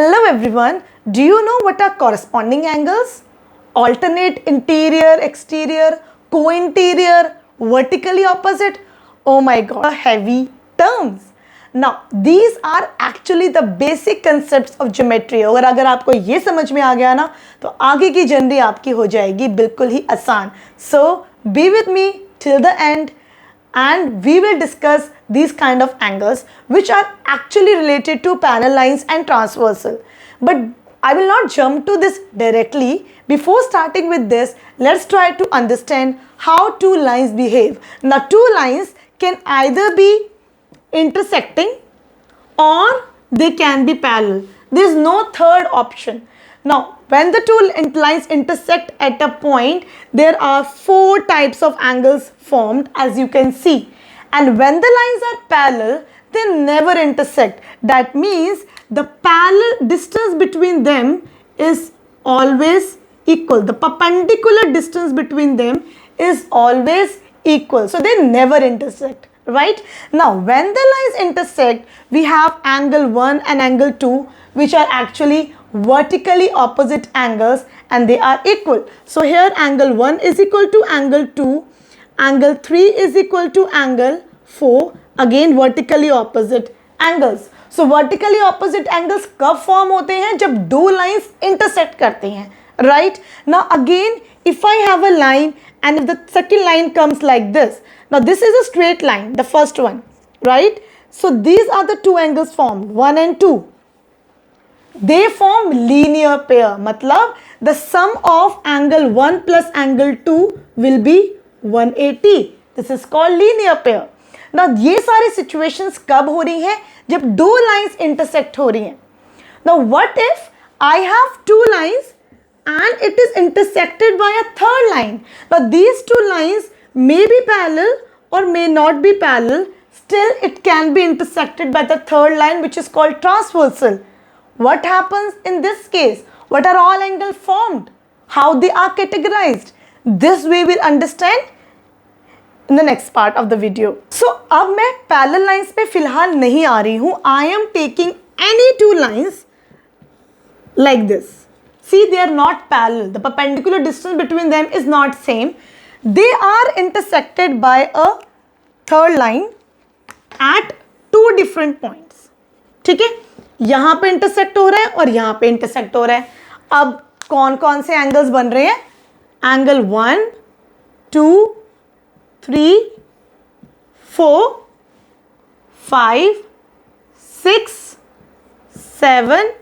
Hello everyone. Do you know what are corresponding angles? Alternate interior, exterior, co-interior, vertically opposite. Oh my god, heavy terms. Now, these are actually the basic concepts of geometry. और अगर आपको ये समझ में आ गया ना, तो आगे की जर्नी आपकी हो जाएगी बिल्कुल ही आसान. So, be with me till the end. And we will discuss these kind of angles which are actually related to parallel lines and transversal. But I will not jump to this directly. Before starting with this, let's try to understand how two lines behave. Now, two lines can either be intersecting or they can be parallel. There is no third option. Now, when the two lines intersect at a point, there are four types of angles formed, as you can see. And when the lines are parallel, they never intersect. That means the parallel distance between them is always equal. The perpendicular distance between them is always equal. So they never intersect. Right? Now, when the lines intersect, we have angle 1 and angle 2, which are actually vertically opposite angles and they are equal. So here angle 1 is equal to angle 2, angle 3 is equal to angle 4, again vertically opposite angles. So vertically opposite angles कब form होते हैं? जब दो lines intersect करते हैं. Right? Now again, if I have a line and if the second line comes like this, now this is a straight line, the first one, right? So these are the two angles formed, 1 and 2. They form linear pair. मतलब the sum of angle 1 plus angle 2 will be 180. This is called linear pair. Now ये सारी situations कब हो रही हैं? जब दो lines intersect हो रही हैं. Now what if I have two lines and it is intersected by a third line? Now these two lines may be parallel or may not be parallel. Still it can be intersected by the third line, which is called transversal. What happens in this case? What are all angles formed? How they are categorized? This we will understand in the next part of the video. So, अब मैं parallel lines पे फिलहाल नहीं आ रही हूँ. I am taking any two lines like this. See, they are not parallel. The perpendicular distance between them is not same. They are intersected by a third line at two different points. ठीक है? यहाँ पे intersect हो रहा है और यहाँ पे इंटरसेक्ट हो रहा है. अब कौन कौन से एंगल्स बन रहे हैं? Angle 1, 2, 3, 4, 5, 6, 7,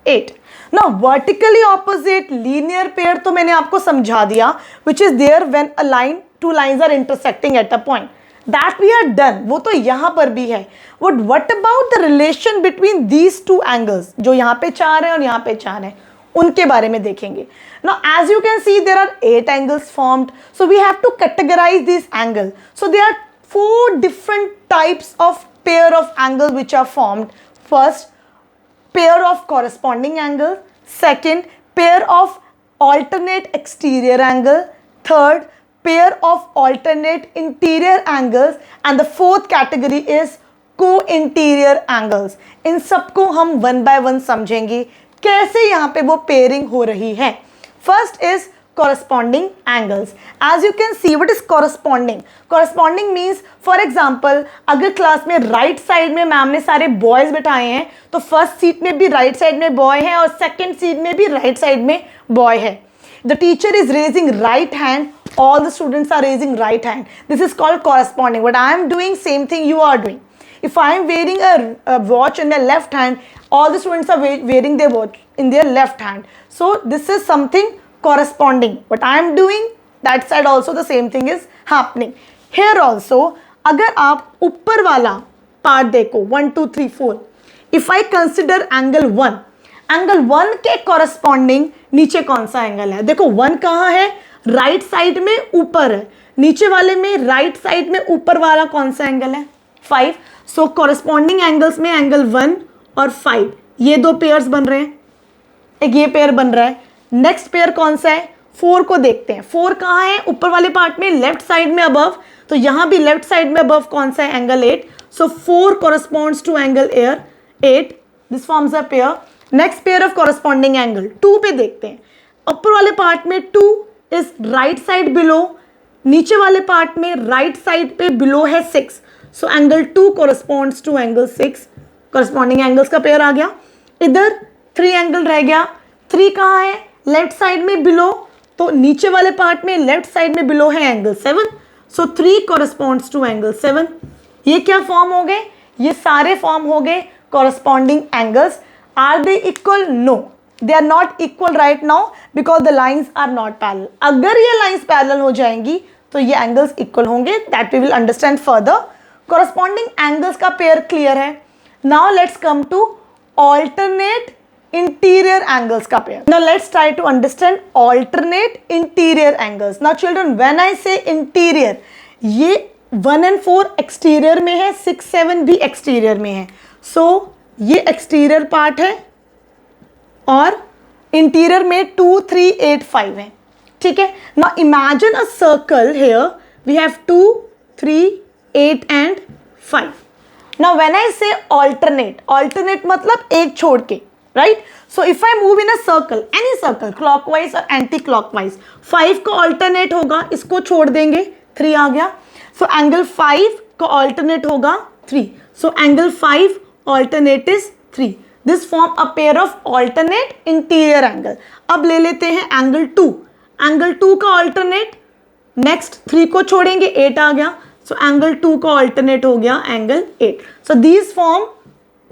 8. Now vertically opposite linear pair तो मैंने आपको समझा दिया, which is there when a line, two lines are intersecting at a point. That we are done. वो तो यहाँ पर भी है. What about the relation between these two angles? जो यहाँ पे 4 है और यहाँ पे 4 है, उनके बारे में देखेंगे. Now, as you can see, there are 8 angles formed. So we have to categorize these angles. So there are 4 different types of pair of angles which are formed. First, pair of corresponding angle. Second, pair of alternate exterior angle. Third, pair of alternate interior angles, and the fourth category is co-interior angles. इन सबको हम one by one समझेंगे कैसे यहाँ पे वो pairing हो रही है. First is corresponding angles. As you can see, what is corresponding? Corresponding means, for example, अगर क्लास में right side में मैम ने सारे boys बिठाए हैं, तो first seat में भी right side में boy है और second seat में भी right side में boy है. The teacher is raising right hand. All the students are raising right hand. This is called corresponding. What I am doing, same thing you are doing. If I am wearing a watch in my left hand, all the students are wearing their watch in their left hand. So this is something corresponding. What I am doing, that side also the same thing is happening. Here also, अगर आप ऊपर वाला part देखो, 1, 2, 3, 4. If I consider angle 1, angle 1 के corresponding नीचे कौन सा angle है? देखो 1 कहाँ है? राइट साइड में ऊपर है. नीचे वाले में राइट साइड में ऊपर वाला कौन सा एंगल है? 5. सो कॉरस्पॉन्डिंग एंगल्स में एंगल 1 और 5 ये दो पेयर्स बन रहे हैं. एक ये पेयर बन रहा है. नेक्स्ट पेयर कौन सा है? 4 को देखते हैं. 4 कहाँ है? ऊपर वाले पार्ट में लेफ्ट साइड में अबव. तो यहाँ भी लेफ्ट साइड में अबव कौन सा है? Angle 8. So 4 corresponds to angle 8. This forms a pair. Next pair of corresponding angle 2 पे देखते हैं. ऊपर वाले पार्ट में 2 इज राइट साइड बिलो, नीचे वाले पार्ट में राइट साइड पे बिलो है 6. So angle 2 corresponds to angle 6. Corresponding angles का पेयर आ गया. इधर 3 एंगल रह गया. 3 कहाँ है? लेफ्ट साइड में बिलो, तो नीचे वाले पार्ट में लेफ्ट साइड में बिलो है angle 7. So 3 corresponds to angle 7. ये क्या फॉर्म हो गए? ये सारे फॉर्म हो गए corresponding angles. Are they equal? No, they are not equal right now because the lines are not parallel. अगर ये लाइन्स पैरेलल हो जाएंगी तो ये एंगल्स इक्वल होंगे. That we will understand further. Corresponding angles का पेयर क्लियर है. Now let's come to alternate interior angles का pair. Now let's try to understand alternate interior angles. Now children, when I say interior, ये 1 and 4 exterior में है, 6, 7 भी exterior में है. So ये exterior part है और interior में 2, 3, 8, 5 है. ठीक है. Now imagine a circle here. We have 2, 3, 8 and 5. Now when I say alternate, alternate मतलब एक छोड़ के, right? So if I move in a circle, any circle, clockwise और anti-clockwise, 5 का alternate होगा, इसको छोड़ देंगे, 3 आ गया. So angle 5 का alternate होगा 3. So angle 5 alternate is 3. This form a pair of alternate interior angle. अब ले लेते हैं angle 2. Angle 2 का alternate, next 3 को छोड़ेंगे, 8 आ गया. So angle 2 का alternate हो गया angle 8. So these form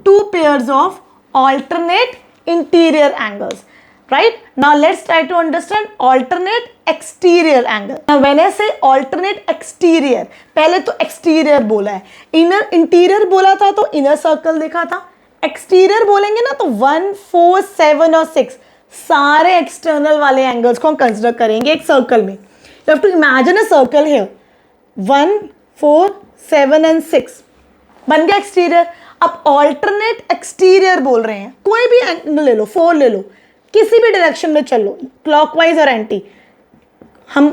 2 pairs of alternate interior angles. Right? Now let's try to understand alternate exterior angle. Now when I say alternate exterior, पहले तो exterior बोला है, inner interior बोला था तो inner circle देखा था. Exterior बोलेंगे ना तो 1, 4, 7 और 6 सारे external वाले angles को हम consider करेंगे एक circle में. You have to imagine a circle here. 1, 4, 7 and 6 बन गया एक्सटीरियर. अब ऑल्टरनेट एक्सटीरियर बोल रहे हैं, कोई भी एंगल ले लो, 4 ले लो, किसी भी डायरेक्शन में चलो, क्लॉकवाइज और एंटी. हम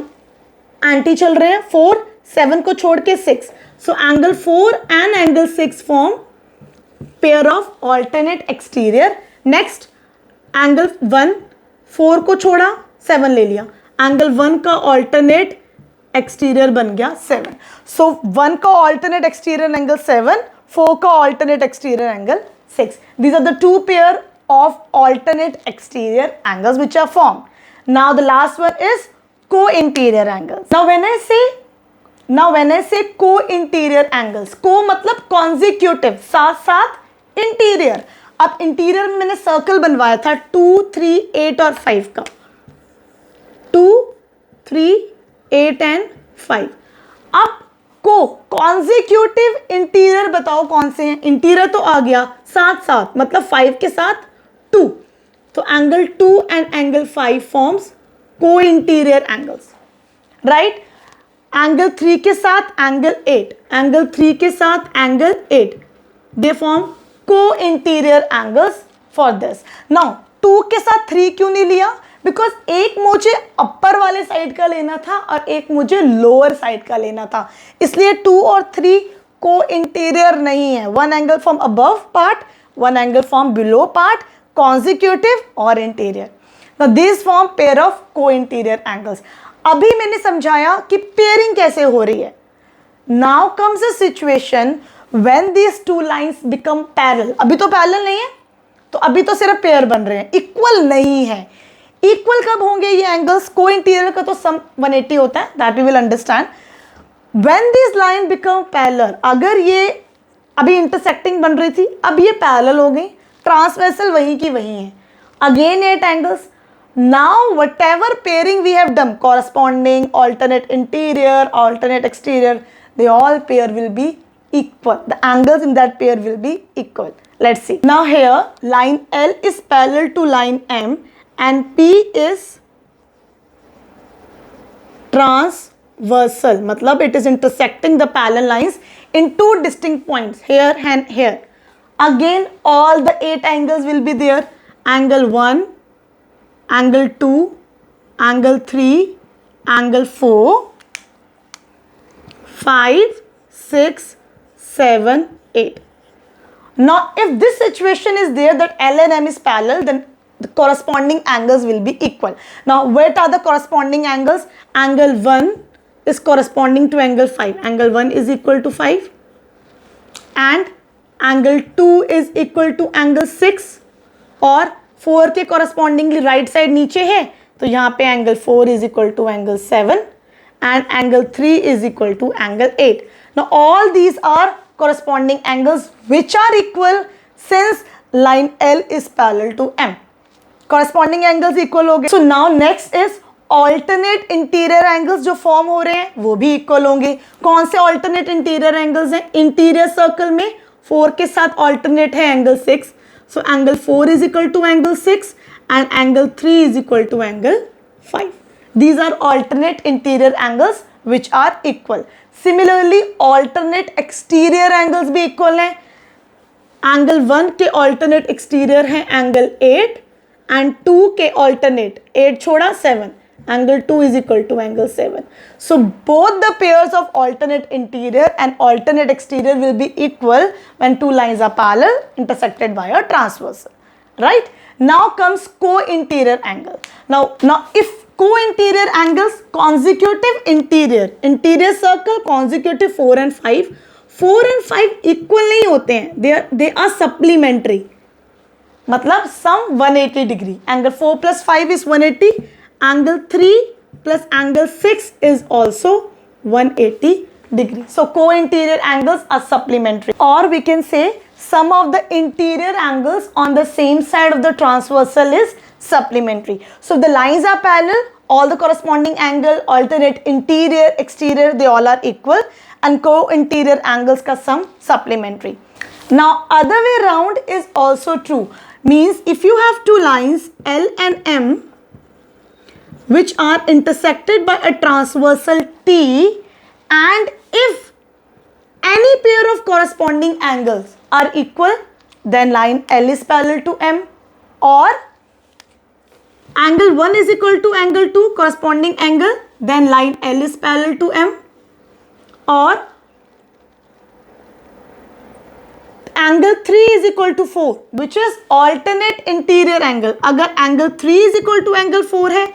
एंटी चल रहे हैं, 4, 7 को छोड़ के 6. So angle 4 and angle 6 form pair of alternate exterior. Next angle 1, 4 को छोड़ा, 7 ले लिया. एंगल 1 का ऑल्टरनेट एक्सटीरियर बन गया 7. सो 1 का ऑल्टरनेट एक्सटीरियर एंगल 7, 4 का alternate exterior angle 6. These are the 2 pair of alternate exterior angles which are formed. Now the last one is co-interior angles. Now when I say co-interior angles, co मतलब consecutive, साथ साथ interior. अब interior में मैंने circle बनवाया था 2, 3, 8 और 5 का. 2, 3, 8 and 5. अब को कॉन्जिक्यूटिव इंटीरियर बताओ कौन से हैं. इंटीरियर तो आ गया साथ साथ, मतलब 5 के साथ 2. तो एंगल 2 एंड एंगल 5 फॉर्म्स को इंटीरियर एंगल्स. राइट. एंगल 3 के साथ एंगल 8, एंगल 3 के साथ एंगल 8, दे फॉर्म को interior angles for this. Now 2 के साथ 3 क्यों नहीं लिया? बिकॉज एक मुझे अपर वाले साइड का लेना था और एक मुझे लोअर साइड का लेना था, इसलिए 2 और 3 को इंटीरियर नहीं है. 1 angle from above part, 1 angle from below part, consecutive और interior. Now this form pair of को इंटीरियर एंगल्स. अभी मैंने समझाया कि पेयरिंग कैसे हो रही है. Now comes a situation when these 2 lines become parallel. अभी तो पैरेलल नहीं है, तो अभी तो सिर्फ पेयर बन रहे हैं, इक्वल नहीं है. इक्वल कब होंगे ये एंगल्स? को इंटीरियर का तो सम 180 होता है, that we will understand. When this line become parallel, अगर ये अभी इंटरसेक्टिंग बन रही थी, अब ये पैरेलल हो गई, ट्रांसवर्सल वही की वही है. Again 8 angles. Now whatever pairing we have done, corresponding, alternate interior, alternate exterior, they all pair will be equal. The angles in that pair will be equal. Let's see. Now here line L is parallel to line M and P is transversal, मतलब it is intersecting the parallel lines in 2 distinct points, here and here. Again all the 8 angles will be there. Angle 1, angle 2, angle 3, angle 4, 5, 6, 7, 8. Now if this situation is there that L and M is parallel, then the corresponding angles will be equal. Now what are the corresponding angles? Angle 1 is corresponding to angle 5. Angle 1 is equal to 5 and angle 2 is equal to angle 6 और 4 के correspondingly right side नीचे है तो यहाँ पे angle 4 is equal to angle 7 and angle 3 is equal to angle 8. Now all these are corresponding angles which are equal since line L is parallel to M. Corresponding angles equal हो गए. So now next is alternate interior angles जो form हो रहे हैं वो भी equal होंगे. कौन से alternate interior angles हैं? Interior circle में 4 के साथ alternate है angle 6. So angle 4 is equal to angle 6 and angle 3 is equal to angle 5. These are alternate interior angles which are equal. Similarly alternate exterior angles भी equal हैं. Angle 1 के alternate exterior है angle 8 and 2 के alternate 8 छोड़ा 7. Angle 2 is equal to angle 7. So both the pairs of alternate interior and alternate exterior will be equal when two lines are parallel intersected by a transversal. Right? Now comes co-interior angle. Now if co-interior angles, consecutive interior circle, consecutive 4 and 5. 4 and 5 equal नहीं होते हैं. They are supplementary. मतलब sum 180 degree. Angle 4 plus 5 is 180. Angle 3 plus angle 6 is also 180 degree. So co-interior angles are supplementary. Or we can say sum of the interior angles on the same side of the transversal is supplementary. So the lines are parallel, all the corresponding angle, alternate interior, exterior, they all are equal and co-interior angles ka sum supplementary. Now other way round is also true. Means if you have two lines L and M which are intersected by a transversal T and if any pair of corresponding angles are equal then line L is parallel to M or angle 1 is equal to angle 2 corresponding angle then line L is parallel to M or angle 3 is equal to 4 which is alternate interior angle. अगर angle 3 is equal to angle 4 है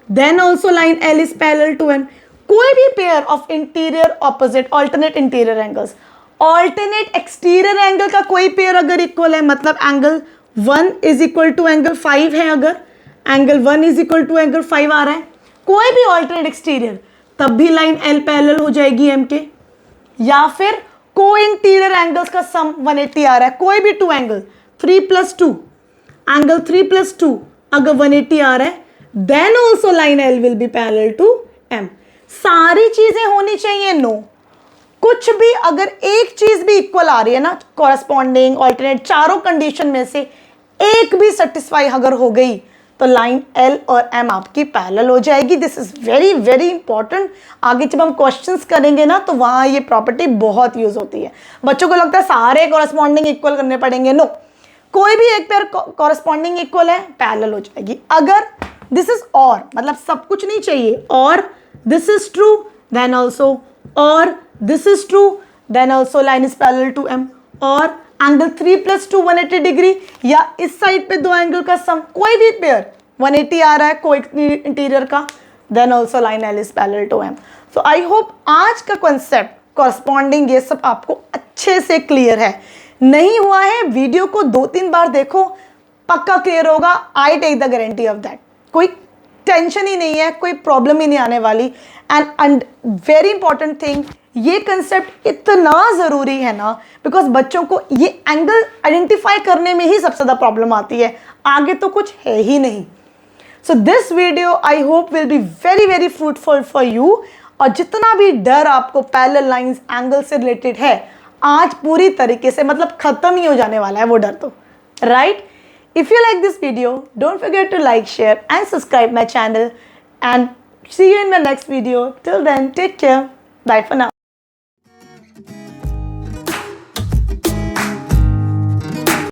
then also line L is parallel to M. कोई भी pair of interior opposite alternate interior angles, alternate exterior angle का कोई pair अगर equal है मतलब angle 1 is equal to angle 5 है अगर angle 1 is equal to angle 5 आ रहा है कोई भी alternate exterior तब भी line L parallel हो जाएगी M के. या फिर co-interior angles का sum 180 आ रहा है कोई भी two angle 3 plus 2 angle 3 plus 2 अगर 180 आ रहा है then also line L will be parallel to M. सारी चीजें होनी चाहिए नो. कुछ भी अगर एक चीज भी इक्वल आ रही है ना कॉरेस्पॉन्डिंग ऑल्टरनेट चारों कंडीशन में से एक भी सेटिस्फाई अगर हो गई तो लाइन L और M आपकी पैरेलल हो जाएगी. This is very very important. आगे जब हम क्वेश्चंस करेंगे ना तो वहां ये प्रॉपर्टी बहुत यूज होती है. बच्चों को लगता है सारे कॉरेस्पॉन्डिंग इक्वल करने पड़ेंगे. नो, कोई भी एक पेयर कॉरेस्पॉन्डिंग इक्वल है पैरेलल हो जाएगी. अगर दिस इज और मतलब सब कुछ नहीं चाहिए और this is true then also और this is true then also line is parallel to M और angle 3 plus 2 180 डिग्री या इस साइड पे दो एंगल का सम कोई भी पेयर 180 आ रहा है कोई इंटीरियर का then also line L is parallel to M. So I hope आज का कॉन्सेप्ट कॉरस्पॉन्डिंग ये सब आपको अच्छे से क्लियर है. नहीं हुआ है वीडियो को 2-3 बार देखो पक्का क्लियर होगा. I take the guarantee of that. कोई टेंशन ही नहीं है कोई प्रॉब्लम ही नहीं आने वाली. एंड वेरी इंपॉर्टेंट थिंग ये कंसेप्ट इतना ज़रूरी है ना बिकॉज बच्चों को ये एंगल आइडेंटिफाई करने में ही सबसे ज़्यादा प्रॉब्लम आती है. आगे तो कुछ है ही नहीं. So this video I hope will be very very fruitful for you. और जितना भी डर आपको पैरेलल लाइंस एंगल से रिलेटेड है आज पूरी तरीके से मतलब ख़त्म ही हो जाने वाला है वो डर तो. Right? If you like this video, don't forget to like, share and subscribe my channel and see you in my next video. Till then, take care. Bye for now.